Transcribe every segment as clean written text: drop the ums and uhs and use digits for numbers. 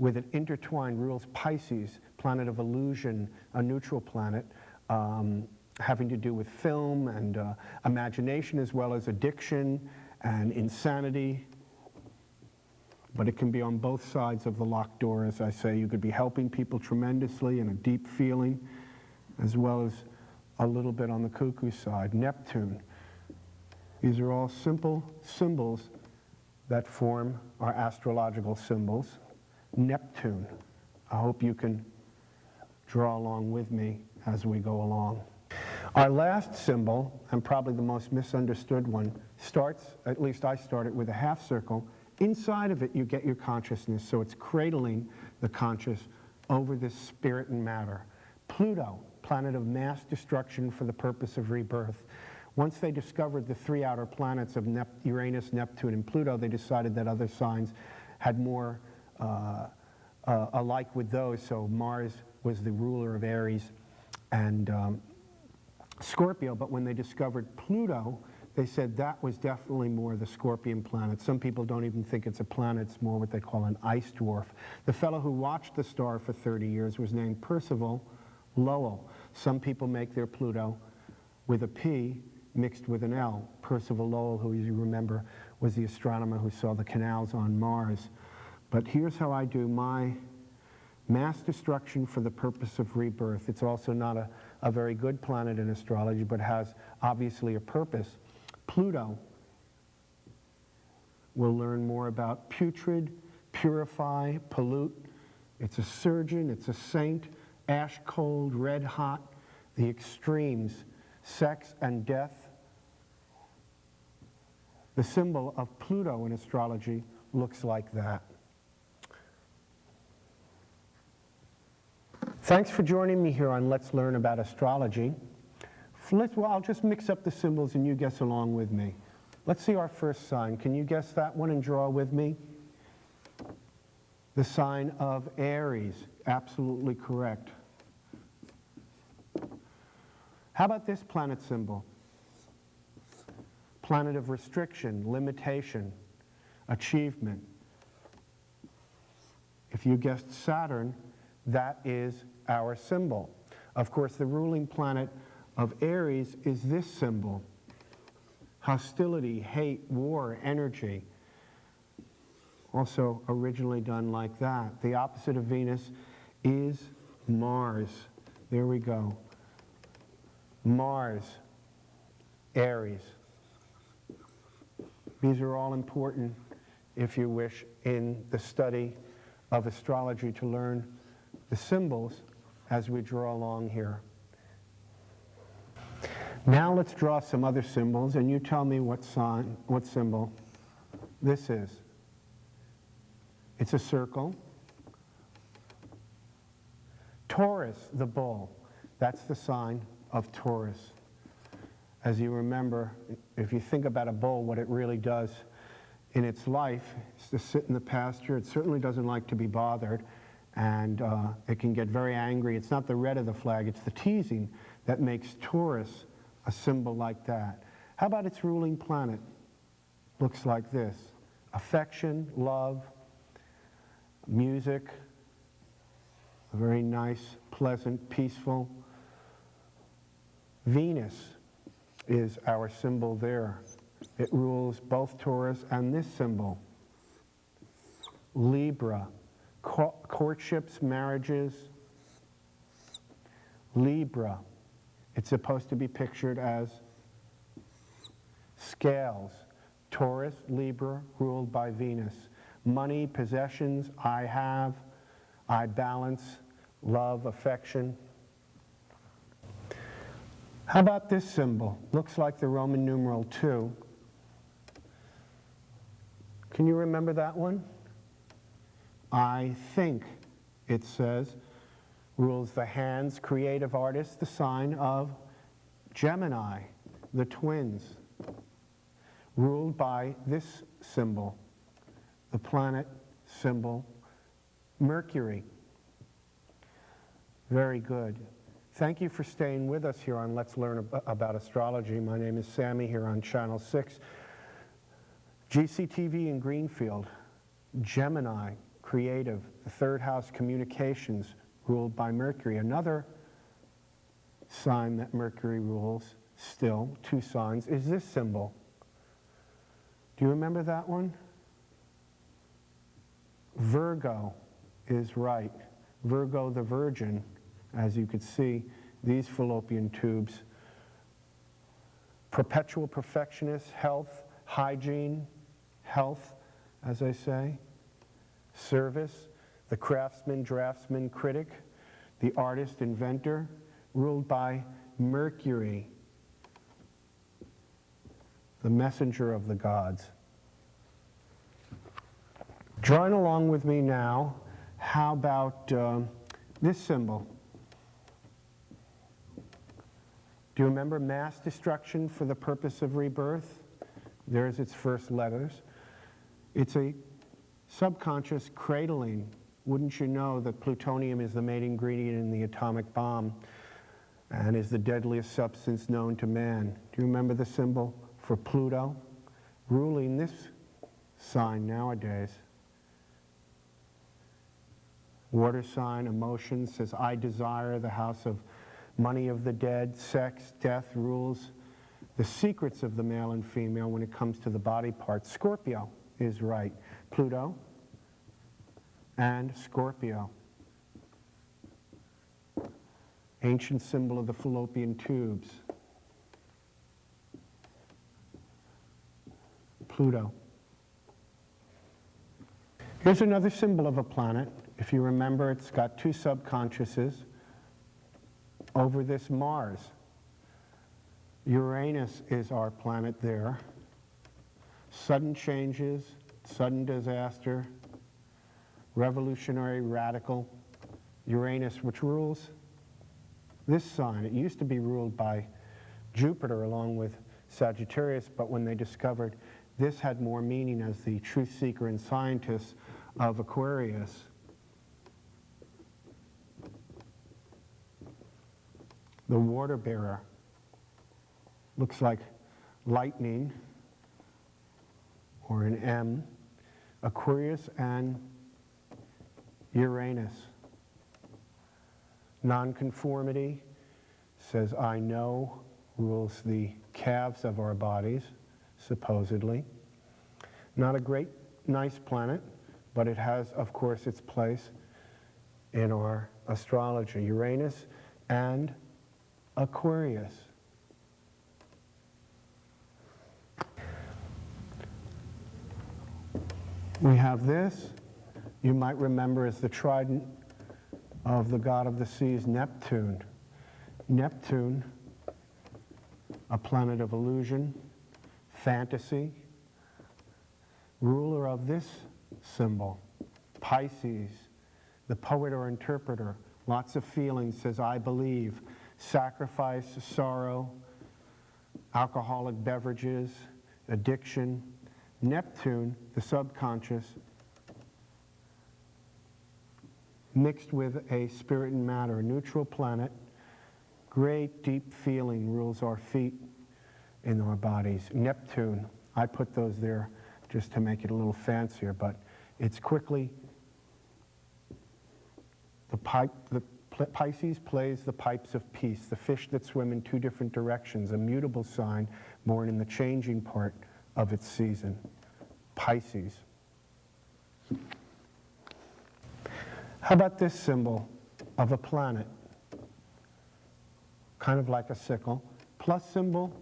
with an intertwined rules Pisces, planet of illusion, a neutral planet, having to do with film and imagination as well as addiction and insanity. But it can be on both sides of the locked door, as I say. You could be helping people tremendously and a deep feeling, as well as a little bit on the cuckoo side. Neptune. These are all simple symbols that form our astrological symbols. Neptune. I hope you can draw along with me as we go along. Our last symbol, and probably the most misunderstood one, starts, at least I started, with a half circle. Inside of it you get your consciousness, so it's cradling the conscious over this spirit and matter. Pluto, planet of mass destruction for the purpose of rebirth. Once they discovered the three outer planets of Uranus, Neptune, and Pluto, they decided that other signs had more alike with those, so Mars was the ruler of Aries and Scorpio, but when they discovered Pluto, they said that was definitely more the Scorpion planet. Some people don't even think it's a planet, it's more what they call an ice dwarf. The fellow who watched the star for 30 years was named Percival Lowell. Some people make their Pluto with a P mixed with an L. Percival Lowell, who, as you remember, was the astronomer who saw the canals on Mars. But here's how I do my mass destruction for the purpose of rebirth. It's also not a very good planet in astrology, but has obviously a purpose. Pluto, we'll learn more about putrid, purify, pollute. It's a surgeon, it's a saint, ash cold, red hot, the extremes, sex and death. The symbol of Pluto in astrology looks like that. Thanks for joining me here on Let's Learn About Astrology. Well, I'll just mix up the symbols and you guess along with me. Let's see our first sign. Can you guess that one and draw with me? The sign of Aries. Absolutely correct. How about this planet symbol? Planet of restriction, limitation, achievement. If you guessed Saturn, that is our symbol. Of course, the ruling planet of Aries is this symbol. Hostility, hate, war, energy. Also originally done like that. The opposite of Venus is Mars. There we go. Mars, Aries. These are all important, if you wish, in the study of astrology to learn the symbols as we draw along here. Now let's draw some other symbols, and you tell me what sign, what symbol this is. It's a circle. Taurus, the bull. That's the sign of Taurus. As you remember, if you think about a bull, what it really does in its life is to sit in the pasture. It certainly doesn't like to be bothered, and it can get very angry. It's not the red of the flag, it's the teasing that makes Taurus a symbol like that. How about its ruling planet? Looks like this. Affection, love, music, a very nice, pleasant, peaceful. Venus is our symbol there. It rules both Taurus and this symbol. Libra, courtships, marriages. Libra, it's supposed to be pictured as scales. Taurus, Libra, ruled by Venus. Money, possessions, I have, I balance, love, affection. How about this symbol? Looks like the Roman numeral 2. Can you remember that one? I think, it says, rules the hands, creative artist, the sign of Gemini, the twins, ruled by this symbol, the planet symbol Mercury. Very good. Thank you for staying with us here on Let's Learn About Astrology. My name is Sammy here on Channel 6. GCTV in Greenfield, Gemini, creative. The third house, communications, ruled by Mercury. Another sign that Mercury rules, still, 2 signs, is this symbol. Do you remember that one? Virgo is right. Virgo the Virgin, as you could see, these fallopian tubes. Perpetual perfectionist, health, hygiene, health, as I say. Service, the craftsman, draftsman, critic, the artist, inventor, ruled by Mercury, the messenger of the gods. Drawing along with me now, how about this symbol? Do you remember mass destruction for the purpose of rebirth? There's its first letters. It's a subconscious cradling. Wouldn't you know that plutonium is the main ingredient in the atomic bomb and is the deadliest substance known to man? Do you remember the symbol for Pluto? Ruling this sign nowadays. Water sign, emotion, says, I desire, the house of money of the dead, sex, death, rules the secrets of the male and female when it comes to the body parts. Scorpio is right. Pluto and Scorpio. Ancient symbol of the fallopian tubes. Pluto. Here's another symbol of a planet. If you remember, it's got 2 subconsciouses over this Mars. Uranus is our planet there. Sudden changes, sudden disaster, revolutionary, radical. Uranus, which rules this sign. It used to be ruled by Jupiter along with Sagittarius, but when they discovered this had more meaning as the truth seeker and scientist of Aquarius. The water bearer looks like lightning, or an M. Aquarius and Uranus. Nonconformity says, I know, rules the calves of our bodies, supposedly. Not a great, nice planet, but it has, of course, its place in our astrology. Uranus and Aquarius. We have this, you might remember as the trident of the god of the seas, Neptune. Neptune, a planet of illusion, fantasy, ruler of this symbol, Pisces, the poet or interpreter, lots of feelings, says, I believe, sacrifice, sorrow, alcoholic beverages, addiction. Neptune, the subconscious, mixed with a spirit and matter, a neutral planet, great deep feeling rules our feet in our bodies. Neptune, I put those there just to make it a little fancier, but it's quickly, the Pisces plays the pipes of peace, the fish that swim in 2 different directions, a mutable sign born in the changing part of its season. Pisces. How about this symbol of a planet? Kind of like a sickle. Plus symbol,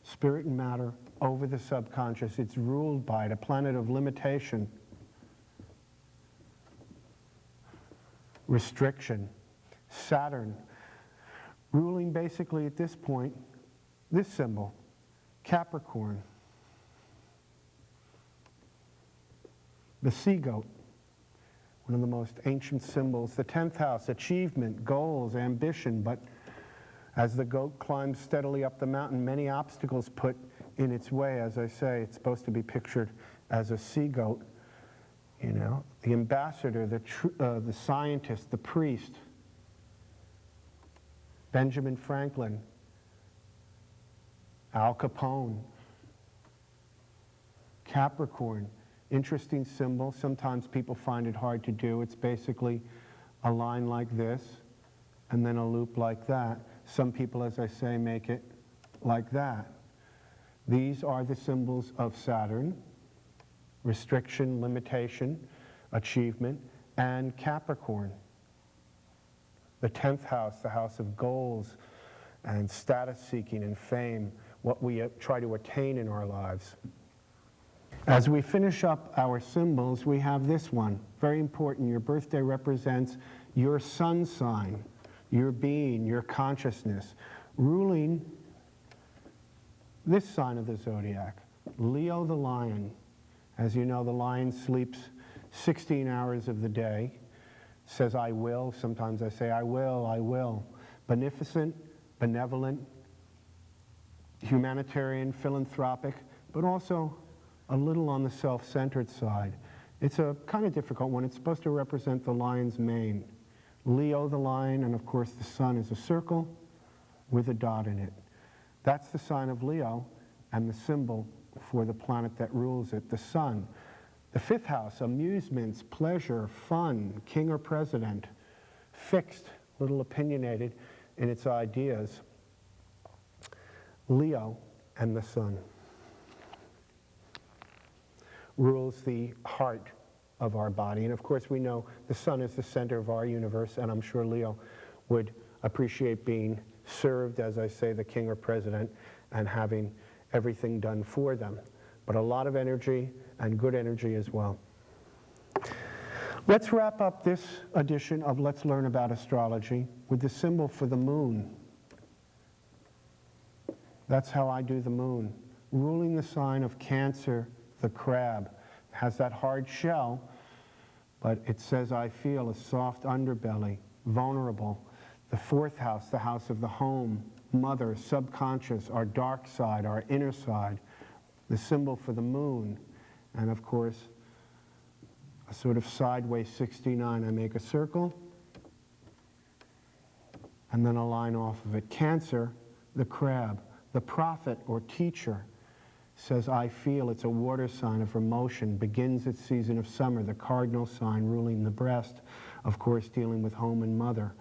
spirit and matter over the subconscious. It's ruled by it, a planet of limitation, restriction. Saturn, ruling basically at this point, this symbol, Capricorn. The sea goat, one of the most ancient symbols. The 10th house, achievement, goals, ambition, but as the goat climbs steadily up the mountain, many obstacles put in its way. As I say, it's supposed to be pictured as a sea goat, you know, the ambassador, the scientist, the priest. Benjamin Franklin, Al Capone, Capricorn, Interesting symbol. Sometimes people find it hard to do. It's basically a line like this and then a loop like that. Some people, as I say, make it like that. These are the symbols of Saturn: restriction, limitation, achievement, and Capricorn. The 10th house, the house of goals and status seeking and fame, what we try to attain in our lives. As we finish up our symbols, we have this one, very important. Your birthday represents your sun sign, your being, your consciousness, ruling this sign of the zodiac, Leo the lion. As you know, the lion sleeps 16 hours of the day, says, I will. Sometimes I say, I will, I will. Beneficent, benevolent, humanitarian, philanthropic, but also a little on the self-centered side. It's a kind of difficult one. It's supposed to represent the lion's mane. Leo the lion, and of course the sun is a circle with a dot in it. That's the sign of Leo and the symbol for the planet that rules it, the sun. The 5th house, amusements, pleasure, fun, king or president, fixed, little opinionated in its ideas. Leo and the sun rules the heart of our body. And of course we know the sun is the center of our universe, and I'm sure Leo would appreciate being served, as I say, the king or president, and having everything done for them. But a lot of energy, and good energy as well. Let's wrap up this edition of Let's Learn About Astrology with the symbol for the moon. That's how I do the moon. Ruling the sign of Cancer, the crab. Has that hard shell, but it says, I feel, a soft underbelly, vulnerable. The 4th house, the house of the home, mother, subconscious, our dark side, our inner side. The symbol for the moon. And of course, a sort of sideways 69. I make a circle, and then a line off of it. Cancer, the crab. The prophet or teacher says, I feel. It's a water sign of emotion, begins its season of summer. The cardinal sign ruling the breast, of course, dealing with home and mother.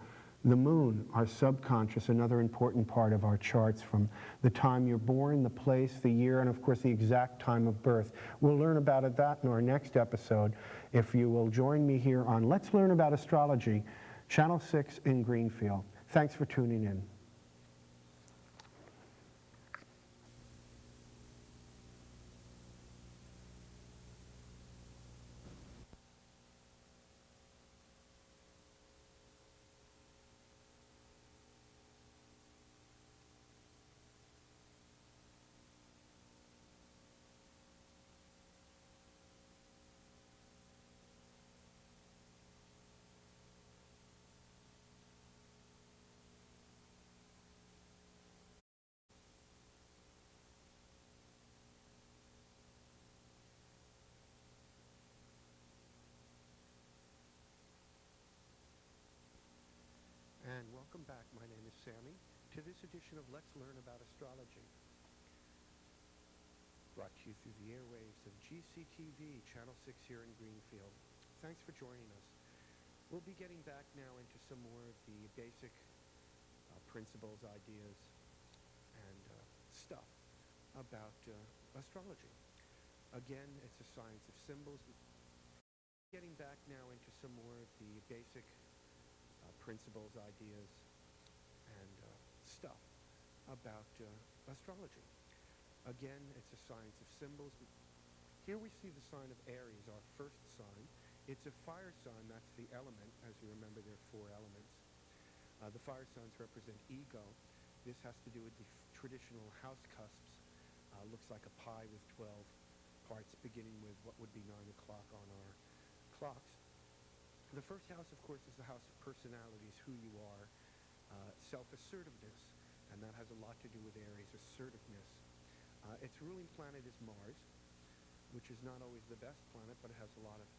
The moon, our subconscious, another important part of our charts, from the time you're born, the place, the year, and of course the exact time of birth. We'll learn about that in our next episode, if you will join me here on Let's Learn About Astrology, Channel 6 in Greenfield. Thanks for tuning in. And welcome back. My name is Sammy to this edition of Let's Learn About Astrology, brought to you through the airwaves of GCTV, Channel 6 here in Greenfield. Thanks for joining us. We'll be getting back now into some more of the basic principles, ideas, and stuff about astrology. Again, it's a science of symbols. Getting back now into some more of the basic principles, ideas, and stuff about astrology. Again, it's a science of symbols. Here we see the sign of Aries, our first sign. It's a fire sign, that's the element. As you remember, there are 4 elements. The fire signs represent ego. This has to do with the traditional house cusps. Looks like a pie with 12 parts, beginning with what would be 9 o'clock on our clocks. The first house, of course, is the house of personalities, who you are, self-assertiveness, and that has a lot to do with Aries, assertiveness. Its ruling planet is Mars, which is not always the best planet, but it has a lot of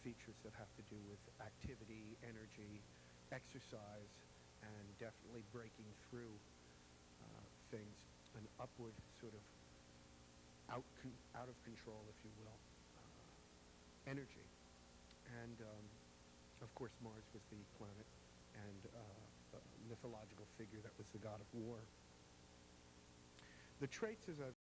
features that have to do with activity, energy, exercise, and definitely breaking through things, an upward sort of out of control, if you will, energy. And of course, Mars was the planet and mythological figure that was the god of war. The traits, as I've